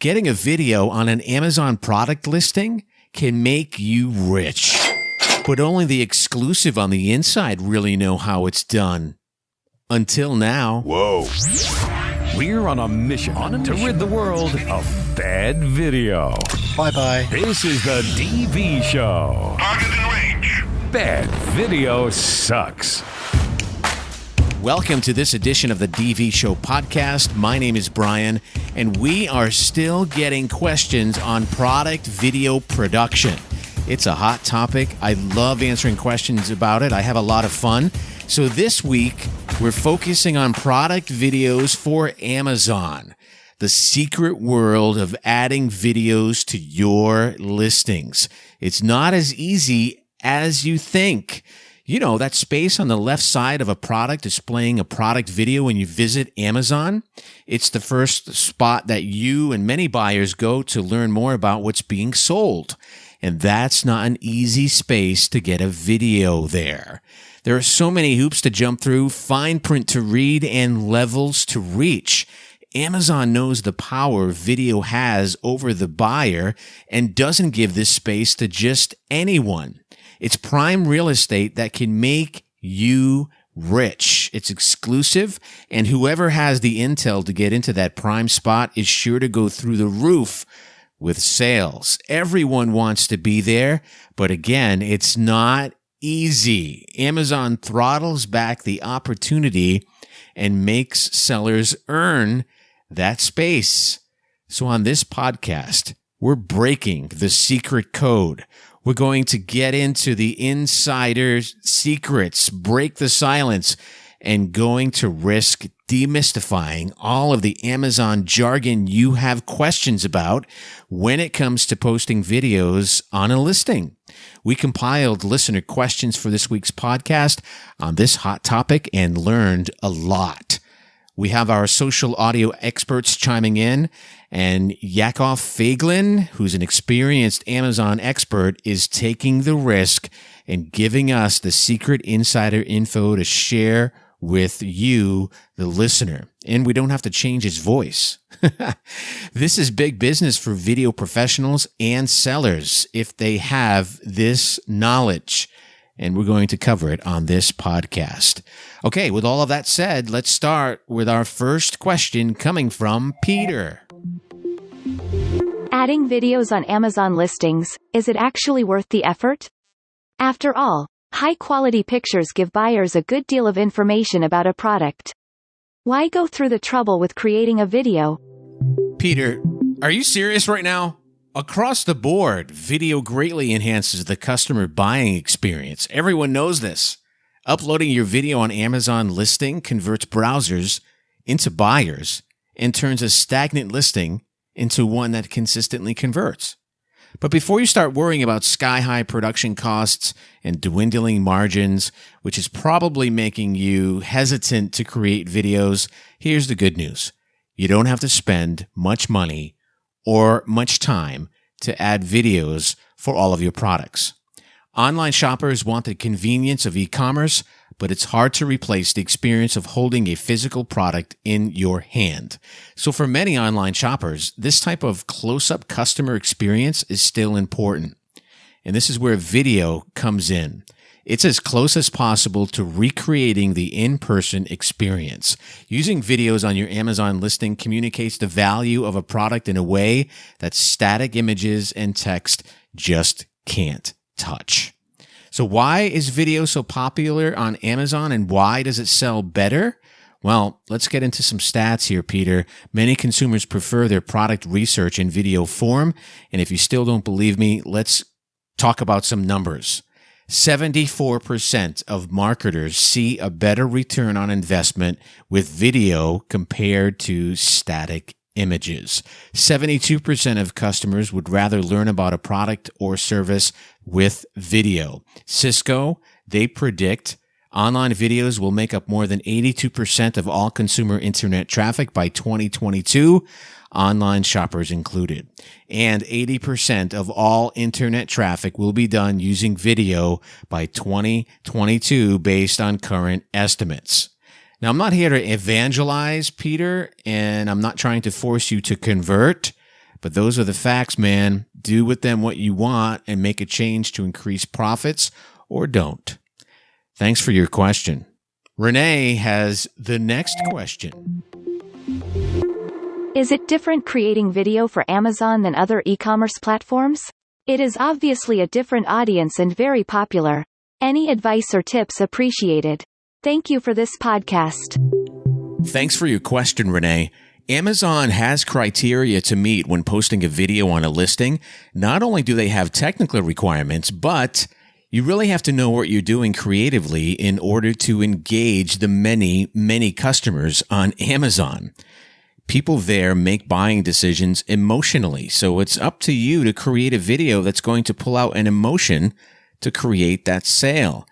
Getting a video on an Amazon product listing can make you rich, but only the exclusive on the inside really know how it's done. Until now. Whoa. We're on a mission to rid the world of bad video. Bye-bye. This is the DV Show. Target in range. Bad video sucks. Welcome to this edition of the DV Show podcast. My name is Brian, and we are still getting questions on product video production. It's a hot topic. I love answering questions about it. I have a lot of fun. So this week, we're focusing on product videos for Amazon, the secret world of adding videos to your listings. It's not as easy as you think. You know, that space on the left side of a product displaying a product video when you visit Amazon, it's the first spot that you and many buyers go to learn more about what's being sold. And that's not an easy space to get a video there. There are so many hoops to jump through, fine print to read, and levels to reach. Amazon knows the power video has over the buyer and doesn't give this space to just anyone. It's prime real estate that can make you rich. It's exclusive, and whoever has the intel to get into that prime spot is sure to go through the roof with sales. Everyone wants to be there, but again, it's not easy. Amazon throttles back the opportunity and makes sellers earn that space. So on this podcast, we're breaking the secret code. We're going to get into the insider's secrets, break the silence, and going to risk demystifying all of the Amazon jargon you have questions about when it comes to posting videos on a listing. We compiled listener questions for this week's podcast on this hot topic and learned a lot. We have our social audio experts chiming in, and Yakov Feiglin, who's an experienced Amazon expert, is taking the risk and giving us the secret insider info to share with you, the listener. And we don't have to change his voice. This is big business for video professionals and sellers if they have this knowledge. And we're going to cover it on this podcast. Okay, with all of that said, let's start with our first question coming from Peter. Adding videos on Amazon listings, is it actually worth the effort? After all, high-quality pictures give buyers a good deal of information about a product. Why go through the trouble with creating a video? Peter, are you serious right now? Across the board, video greatly enhances the customer buying experience. Everyone knows this. Uploading your video on Amazon listing converts browsers into buyers and turns a stagnant listing into one that consistently converts. But before you start worrying about sky-high production costs and dwindling margins, which is probably making you hesitant to create videos, here's the good news. You don't have to spend much money or much time to add videos for all of your products. Online shoppers want the convenience of e-commerce, but it's hard to replace the experience of holding a physical product in your hand. So for many online shoppers, this type of close-up customer experience is still important. And this is where video comes in. It's as close as possible to recreating the in-person experience. Using videos on your Amazon listing communicates the value of a product in a way that static images and text just can't touch. So why is video so popular on Amazon, and why does it sell better? Well, let's get into some stats here, Peter. Many consumers prefer their product research in video form. And if you still don't believe me, let's talk about some numbers. 74% of marketers see a better return on investment with video compared to static images. 72% of customers would rather learn about a product or service with video. Cisco, they predict online videos will make up more than 82% of all consumer internet traffic by 2022, online shoppers included. And 80% of all internet traffic will be done using video by 2022 based on current estimates. Now, I'm not here to evangelize, Peter, and I'm not trying to force you to convert, But those are the facts, man. Do with them what you want and make a change to increase profits, or don't. Thanks for your question. Renee has the next question. Is it different creating video for Amazon than other e-commerce platforms? It is obviously a different audience and very popular. Any advice or tips appreciated. Thank you for this podcast. Thanks for your question, Renee. Amazon has criteria to meet when posting a video on a listing. Not only do they have technical requirements, but you really have to know what you're doing creatively in order to engage the many customers on Amazon. People there make buying decisions emotionally, so it's up to you to create a video that's going to pull out an emotion to create that sale.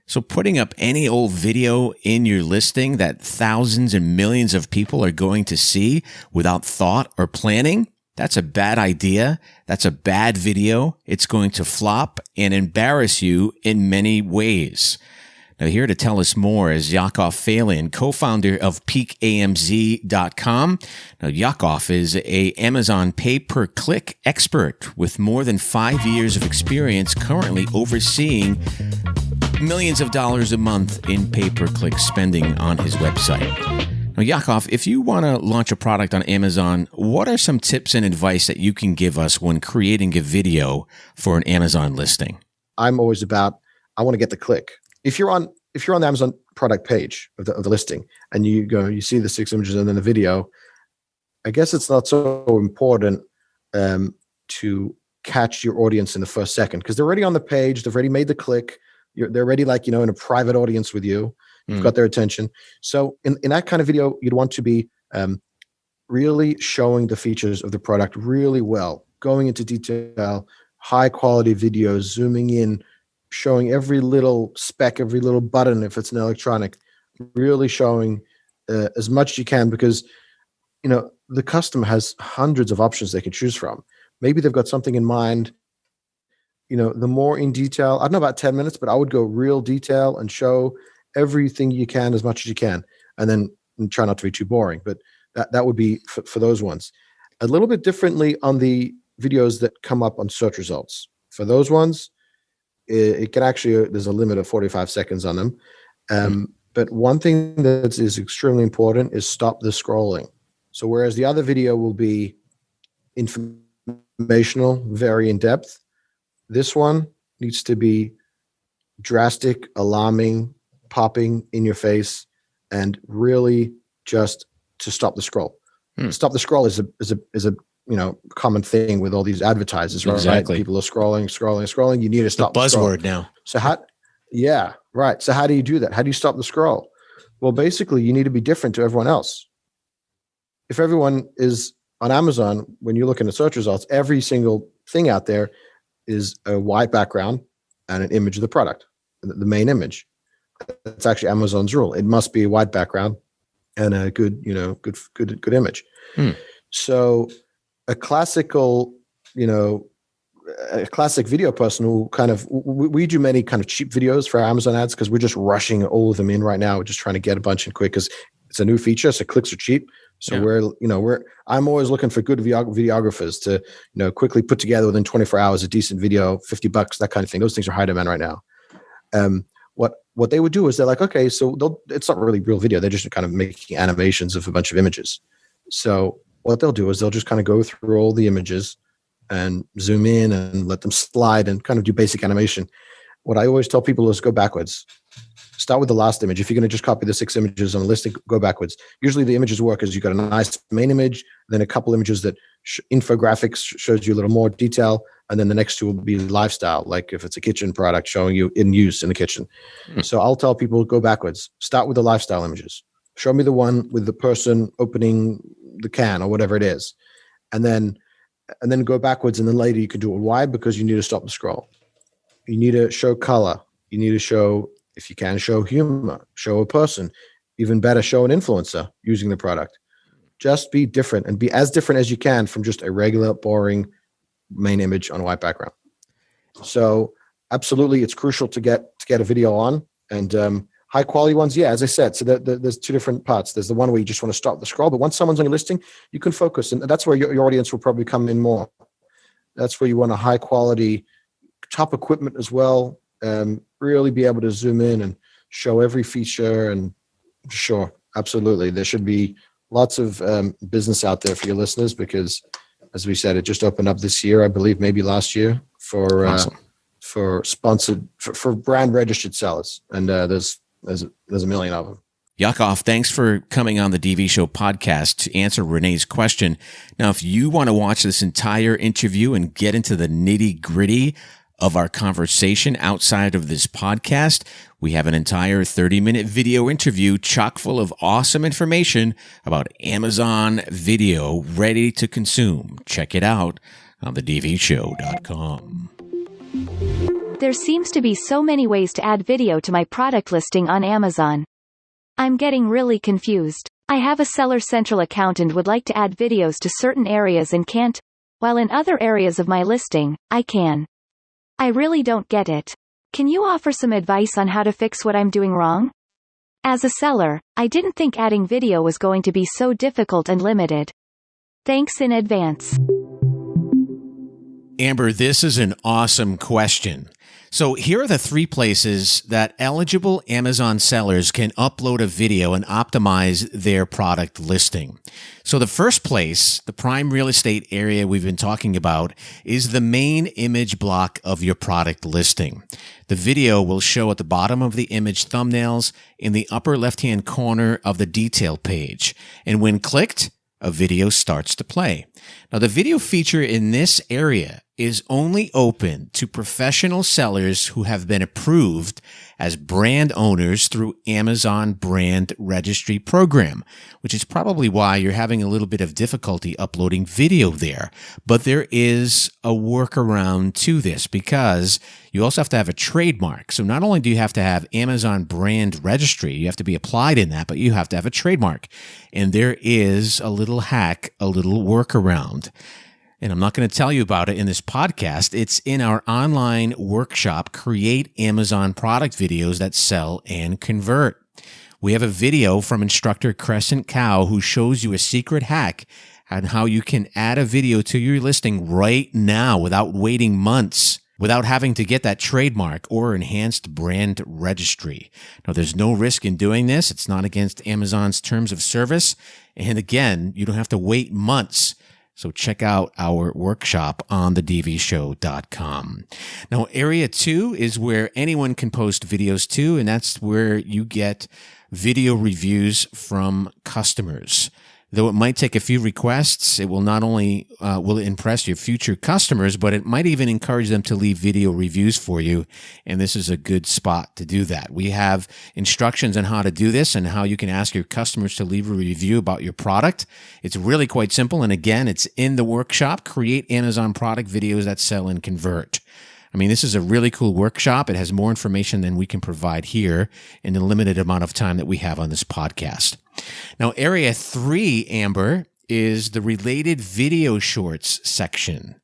So putting up any old video in your listing that thousands and millions of people are going to see without thought or planning, that's a bad idea. That's a bad video. It's going to flop and embarrass you in many ways. Now, here to tell us more is Yakov Phelan, co-founder of PeakAMZ.com. Now, Yakov is a Amazon pay-per-click expert with more than 5 years of experience, currently overseeing millions of dollars a month in pay-per-click spending on his website. Now, Yakov, if you want to launch a product on Amazon, what are some tips and advice that you can give us when creating a video for an Amazon listing? I'm always about, I want to get the click. If you're on the Amazon product page of the listing and you see the 6 images and then the video, I guess it's not so important to catch your audience in the first second, because they're already on the page. They've already made the click. They're already in a private audience with you. You've got their attention. So in that kind of video, you'd want to be really showing the features of the product really well, going into detail, high quality videos, zooming in, showing every little spec, every little button, if it's an electronic, really showing as much as you can, because the customer has hundreds of options they can choose from. Maybe they've got something in mind. The more in detail, I don't know about 10 minutes, but I would go real detail and show everything you can as much as you can, and then try not to be too boring. But that would be for those ones. A little bit differently on the videos that come up on search results. For those ones, it can actually, there's a limit of 45 seconds on them. But one thing that is extremely important is stop the scrolling. So whereas the other video will be informational, very in depth, this one needs to be drastic, alarming, popping in your face, and really just to stop the scroll. Stop the scroll is a common thing with all these advertisers, right? Exactly. People are scrolling. You need to stop the buzzword scroll. now. So So how do you do that? How do you stop the scroll? Well, basically, you need to be different to everyone else. If everyone is on Amazon, when you look in the search results, every single thing out there is a white background and an image of the product, the main image. That's actually Amazon's rule. It must be a white background and a good image. So a classic video person who we do many kind of cheap videos for our Amazon ads, because we're just rushing all of them in right now. We're just trying to get a bunch in quick because it's a new feature. So clicks are cheap. So I'm always looking for good videographers to, quickly put together within 24 hours, a decent video, $50, that kind of thing. Those things are high demand right now. What they would do is they're like, okay, so it's not really real video. They're just kind of making animations of a bunch of images. So what they'll do is they'll just kind of go through all the images and zoom in and let them slide and kind of do basic animation. What I always tell people is go backwards. Start with the last image. If you're going to just copy the 6 images on a listing, go backwards. Usually the images work as you've got a nice main image, then a couple images that infographics shows you a little more detail, and then the next two will be lifestyle, like if it's a kitchen product showing you in use in the kitchen. So I'll tell people go backwards. Start with the lifestyle images. Show me the one with the person opening the can or whatever it is, and then go backwards, and then later you can do it wide, because you need to stop the scroll. You need to show color. You need to show, if you can, show humor, show a person. Even better, show an influencer using the product. Just be different, and be as different as you can from just a regular, boring main image on a white background. So absolutely, it's crucial to get a video on, and high quality ones, yeah, as I said, so there's two different parts. There's the one where you just want to stop the scroll, but once someone's on your listing, you can focus, and that's where your audience will probably come in more. That's where you want a high quality, top equipment as well. Really be able to zoom in and show every feature. And sure, absolutely, there should be lots of business out there for your listeners, because, as we said, it just opened up this year, I believe, maybe last year, for Awesome. For sponsored for brand registered sellers, and there's a million of them. Yakov, thanks for coming on the DV Show podcast to answer Renee's question. Now, if you want to watch this entire interview and get into the nitty gritty of our conversation outside of this podcast, we have an entire 30-minute video interview chock full of awesome information about Amazon Video ready to consume. Check it out on thedvshow.com. There seems to be so many ways to add video to my product listing on Amazon. I'm getting really confused. I have a Seller Central account and would like to add videos to certain areas and can't, while in other areas of my listing, I can. I really don't get it. Can you offer some advice on how to fix what I'm doing wrong? As a seller, I didn't think adding video was going to be so difficult and limited. Thanks in advance. Amber, this is an awesome question. So here are the 3 places that eligible Amazon sellers can upload a video and optimize their product listing. So the first place, the prime real estate area we've been talking about, is the main image block of your product listing. The video will show at the bottom of the image thumbnails in the upper left-hand corner of the detail page. And when clicked, a video starts to play. Now, the video feature in this area is only open to professional sellers who have been approved as brand owners through Amazon Brand Registry Program, which is probably why you're having a little bit of difficulty uploading video there. But there is a workaround to this, because you also have to have a trademark. So not only do you have to have Amazon Brand Registry, you have to be applied in that, but you have to have a trademark. And there is a little hack, a little workaround. And I'm not going to tell you about it in this podcast. It's in our online workshop, Create Amazon Product Videos That Sell and Convert. We have a video from instructor Crescent Cow who shows you a secret hack on how you can add a video to your listing right now without waiting months, without having to get that trademark or enhanced brand registry. Now, there's no risk in doing this. It's not against Amazon's terms of service. And again, you don't have to wait months. So check out our workshop on thedvshow.com. Now, area 2 is where anyone can post videos to, and that's where you get video reviews from customers. Though it might take a few requests, it will not only will it impress your future customers, but it might even encourage them to leave video reviews for you. And this is a good spot to do that. We have instructions on how to do this and how you can ask your customers to leave a review about your product. It's really quite simple. And again, it's in the workshop, Create Amazon Product Videos That Sell and Convert. I mean, this is a really cool workshop. It has more information than we can provide here in the limited amount of time that we have on this podcast. Now, area 3, Amber, is the related video shorts section.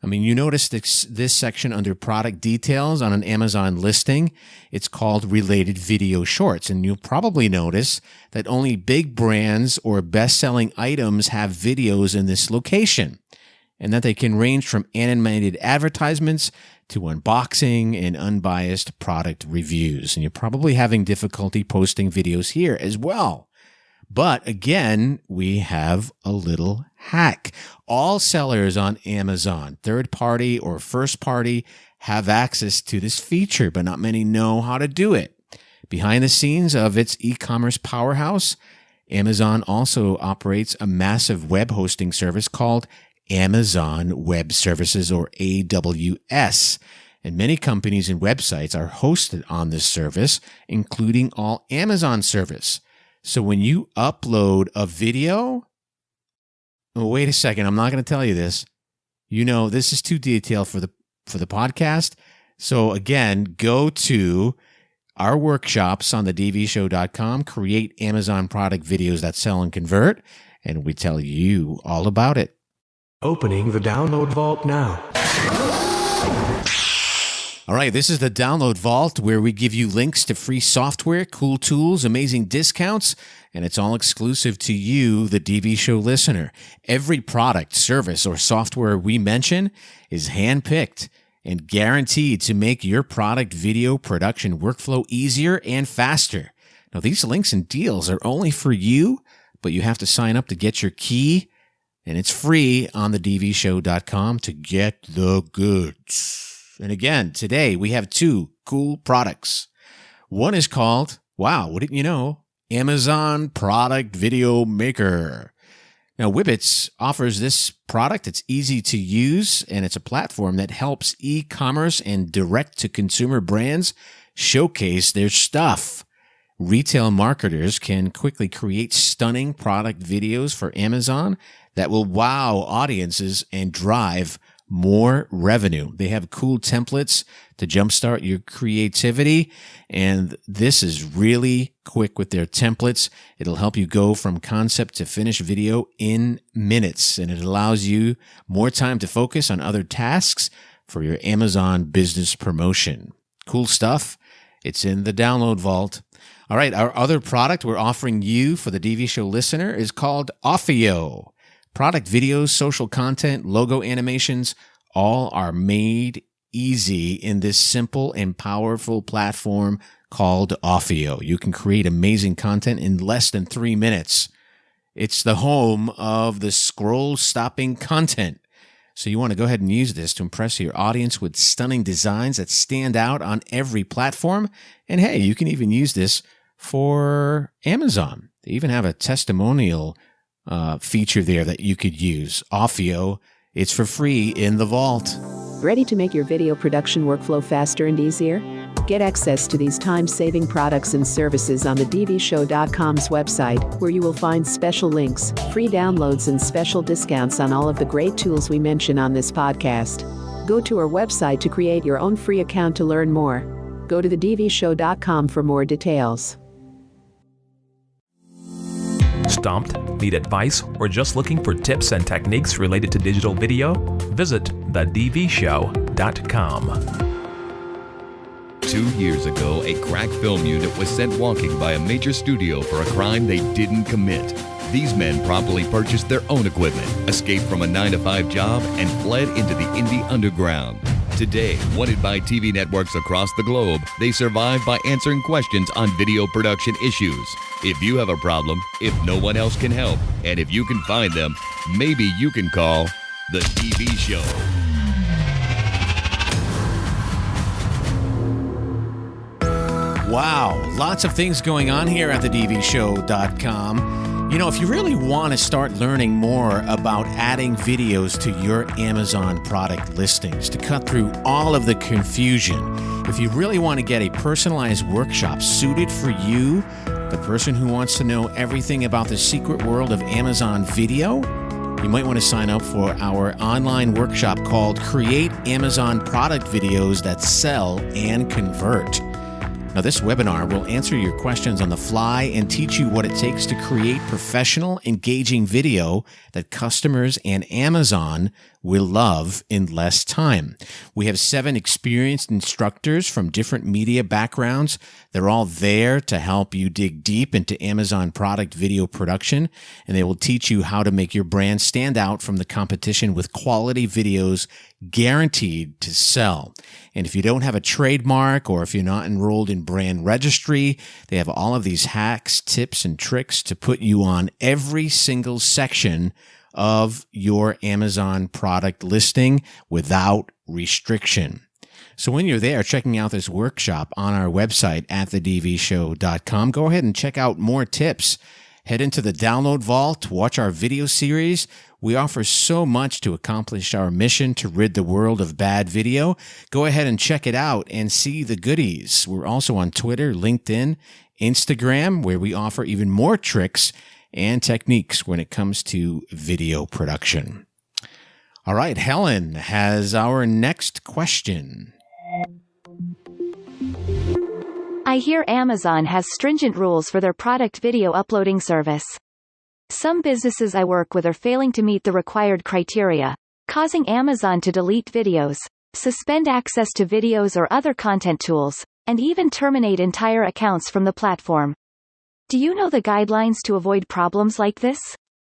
I mean, you notice this section under product details on an Amazon listing. It's called related video shorts. And you'll probably notice that only big brands or best-selling items have videos in this location, and that they can range from animated advertisements to unboxing and unbiased product reviews. And you're probably having difficulty posting videos here as well. But again, we have a little hack. All sellers on Amazon, third party or first party, have access to this feature, but not many know how to do it. Behind the scenes of its e-commerce powerhouse, Amazon also operates a massive web hosting service called Amazon Web Services, or AWS. And many companies and websites are hosted on this service, including all Amazon service. So when you upload a video, oh, wait a second, I'm not going to tell you this. You know, this is too detailed for the podcast. So again, go to our workshops on thedvshow.com, Create Amazon Product Videos That Sell and Convert, and we tell you all about it. Opening the download vault now. All right, this is the Download Vault, where we give you links to free software, cool tools, amazing discounts, and it's all exclusive to you, the DV Show listener. Every product, service, or software we mention is handpicked and guaranteed to make your product video production workflow easier and faster. Now, these links and deals are only for you, but you have to sign up to get your key, and it's free on thedvshow.com to get the goods. And again, today we have two cool products. One is called, wow, wouldn't you know, Amazon Product Video Maker. Now, Whibbits offers this product. It's easy to use, and it's a platform that helps e-commerce and direct-to-consumer brands showcase their stuff. Retail marketers can quickly create stunning product videos for Amazon that will wow audiences and drive more revenue. They have cool templates to jumpstart your creativity, and this is really quick with their templates. It'll help you go from concept to finished video in minutes, and it allows you more time to focus on other tasks for your Amazon business promotion. Cool stuff. It's in the Download Vault. All right, our other product we're offering you for the DV Show listener is called Offio. Product videos, social content, logo animations, all are made easy in this simple and powerful platform called Offio. You can create amazing content in less than 3 minutes. It's the home of the scroll-stopping content. So you want to go ahead and use this to impress your audience with stunning designs that stand out on every platform. And hey, you can even use this for Amazon. They even have a testimonial feature there that you could use. Offio, it's for free in the vault. Ready to make your video production workflow faster and easier? Get access to these time-saving products and services on the dvshow.com's website, where you will find special links, free downloads, and special discounts on all of the great tools we mention on this podcast. Go to our website to create your own free account to learn more. Go to thedvshow.com for more details. Stumped? Need advice? Or just looking for tips and techniques related to digital video? Visit thedvshow.com. 2 years ago, a crack film unit was sent walking by a major studio for a crime they didn't commit. These men promptly purchased their own equipment, escaped from a 9-to-5 job, and fled into the indie underground. Today, wanted by TV networks across the globe, they survive by answering questions on video production issues. If you have a problem, if no one else can help, and if you can find them, maybe you can call The DV Show. Wow, lots of things going on here at thedvshow.com. You know, if you really want to start learning more about adding videos to your Amazon product listings to cut through all of the confusion, if you really want to get a personalized workshop suited for you, the person who wants to know everything about the secret world of Amazon video, you might want to sign up for our online workshop called Create Amazon Product Videos That Sell and Convert. Now, this webinar will answer your questions on the fly and teach you what it takes to create professional, engaging video that customers and Amazon will love in less time. We have 7 experienced instructors from different media backgrounds. They're all there to help you dig deep into Amazon product video production, and they will teach you how to make your brand stand out from the competition with quality videos guaranteed to sell. And if you don't have a trademark or if you're not enrolled in brand registry, they have all of these hacks, tips, and tricks to put you on every single section of your Amazon product listing without restriction. So when you're there checking out this workshop on our website at thedvshow.com, go ahead and check out more tips. Head into the Download Vault, watch our video series. We offer so much to accomplish our mission to rid the world of bad video. Go ahead and check it out and see the goodies. We're also on Twitter, LinkedIn, Instagram, where we offer even more tricks and techniques when it comes to video production. All right, Helen has our next question. I hear Amazon has stringent rules for their product video uploading service. Some businesses I work with are failing to meet the required criteria, causing Amazon to delete videos. suspend access to videos or other content tools, and even terminate entire accounts from the platform. Do you know the guidelines to avoid problems like this?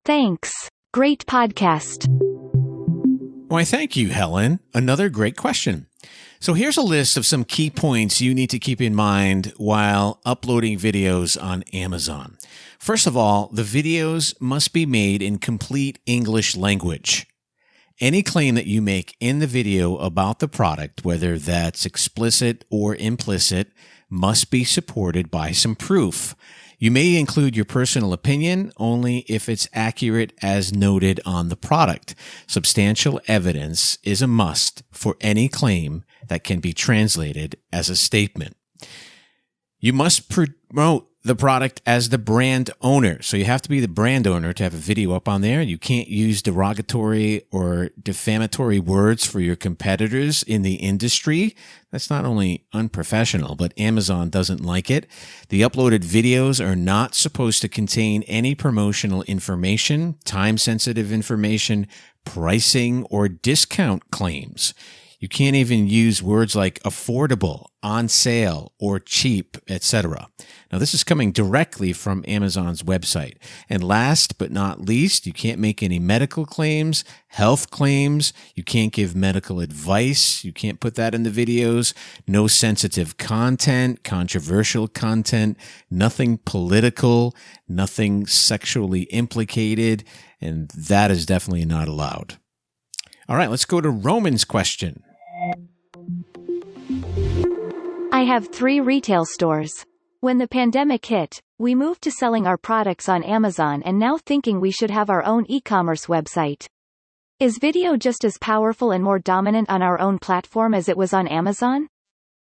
Thanks. Great podcast. Why, thank you, Helen. Another great question. So here's a list of some key points you need to keep in mind while uploading videos on Amazon. First of all, the videos must be made in complete English language. Any claim that you make in the video about the product, whether that's explicit or implicit, must be supported by some proof. You may include your personal opinion only if it's accurate as noted on the product. Substantial evidence is a must for any claim that can be translated as a statement. You must promote the product as the brand owner. So you have to be the brand owner to have a video up on there. You can't use derogatory or defamatory words for your competitors in the industry. That's not only unprofessional, but Amazon doesn't like it. The uploaded videos are not supposed to contain any promotional information, time-sensitive information, pricing, or discount claims. You can't even use words like affordable, on sale, or cheap, etc. Now, this is coming directly from Amazon's website. And last but not least, you can't make any medical claims, health claims. You can't give medical advice. You can't put that in the videos. No sensitive content, controversial content, nothing political, nothing sexually implicated, and that is definitely not allowed. All right, let's go to Roman's question. I have 3 retail stores. When the pandemic hit, we moved to selling our products on Amazon and now thinking we should have our own e-commerce website. Is video just as powerful and more dominant on our own platform as it was on Amazon?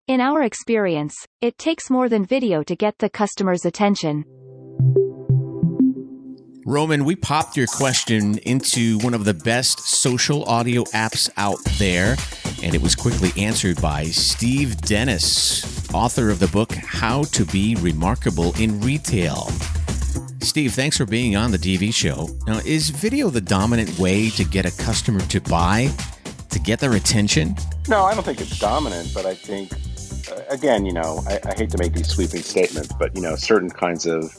In our experience, it takes more than video to get the customer's attention. Roman, we popped your question into one of the best social audio apps out there, and it was quickly answered by Steve Dennis, author of the book, How to Be Remarkable in Retail. Steve, thanks for being on the DV show. Now, is video the dominant way to get a customer to buy, to get their attention? No, I don't think it's dominant, but I think, again, I hate to make these sweeping statements, but, certain kinds of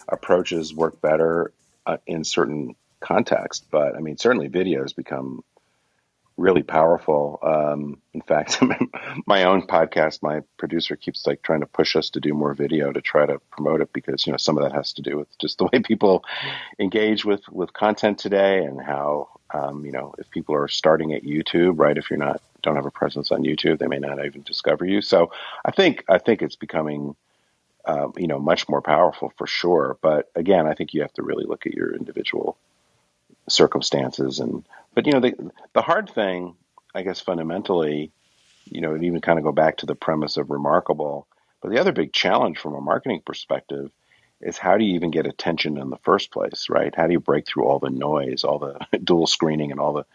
approaches work better in certain contexts. But, certainly videos become really powerful. In fact, my own podcast, my producer keeps trying to push us to do more video to try to promote it because, some of that has to do with just the way people engage with content today and how, if people are starting at YouTube, right, if you're don't have a presence on YouTube, they may not even discover you. So I think it's becoming, much more powerful for sure. But again, I think you have to really look at your individual circumstances. But the hard thing, I guess, fundamentally, it even kind of go back to the premise of remarkable. But the other big challenge from a marketing perspective is how do you even get attention in the first place, right? How do you break through all the noise, all the dual screening and all the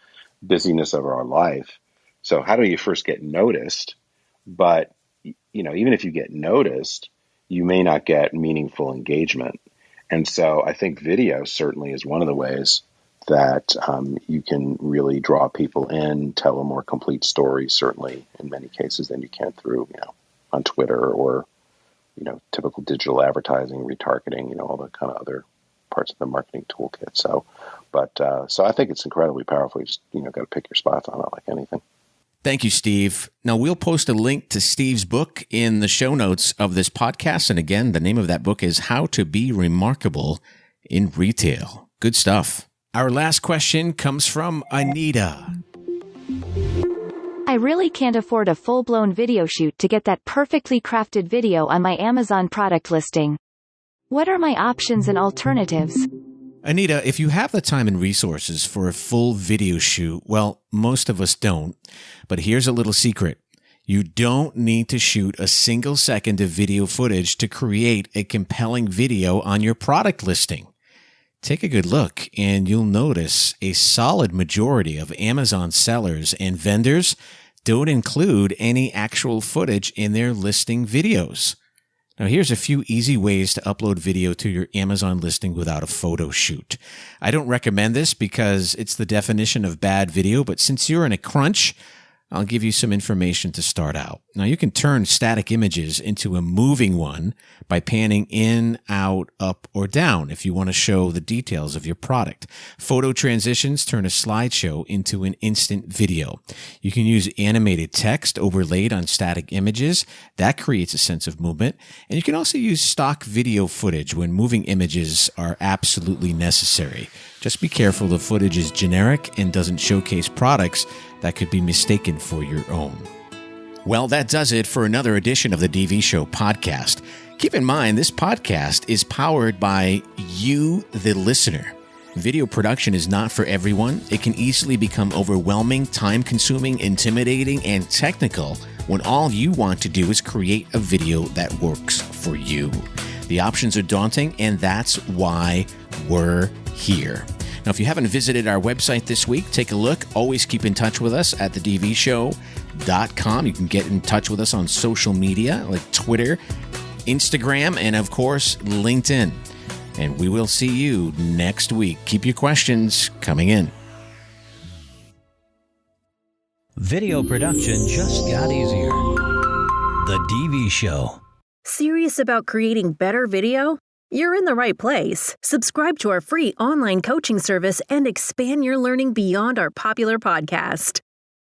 busyness of our life? So how do you first get noticed? But, even if you get noticed, you may not get meaningful engagement. And so I think video certainly is one of the ways that you can really draw people in, tell a more complete story, certainly in many cases than you can through, on Twitter or, typical digital advertising, retargeting, all the kind of other parts of the marketing toolkit. So I think it's incredibly powerful. You just, got to pick your spots on it like anything. Thank you, Steve. Now, we'll post a link to Steve's book in the show notes of this podcast. And again, the name of that book is How to Be Remarkable in Retail. Good stuff. Our last question comes from Anita. I really can't afford a full-blown video shoot to get that perfectly crafted video on my Amazon product listing. What are my options and alternatives? Anita, if you have the time and resources for a full video shoot, well, most of us don't. But here's a little secret. You don't need to shoot a single second of video footage to create a compelling video on your product listing. Take a good look and you'll notice a solid majority of Amazon sellers and vendors don't include any actual footage in their listing videos. Now, here's a few easy ways to upload video to your Amazon listing without a photo shoot. I don't recommend this because it's the definition of bad video, but since you're in a crunch, I'll give you some information to start out. Now, you can turn static images into a moving one by panning in, out, up, or down if you want to show the details of your product. Photo transitions turn a slideshow into an instant video. You can use animated text overlaid on static images. That creates a sense of movement. And you can also use stock video footage when moving images are absolutely necessary. Just be careful the footage is generic and doesn't showcase products that could be mistaken for your own. Well, that does it for another edition of the DV Show podcast. Keep in mind, this podcast is powered by you, the listener. Video production is not for everyone. It can easily become overwhelming, time-consuming, intimidating, and technical when all you want to do is create a video that works for you. The options are daunting, and that's why we're here. Now, if you haven't visited our website this week, take a look. Always keep in touch with us at thedvshow.com. You can get in touch with us on social media like Twitter, Instagram, and of course, LinkedIn. And we will see you next week. Keep your questions coming in. Video production just got easier. The DV Show. Serious about creating better video? You're in the right place. Subscribe to our free online coaching service and expand your learning beyond our popular podcast.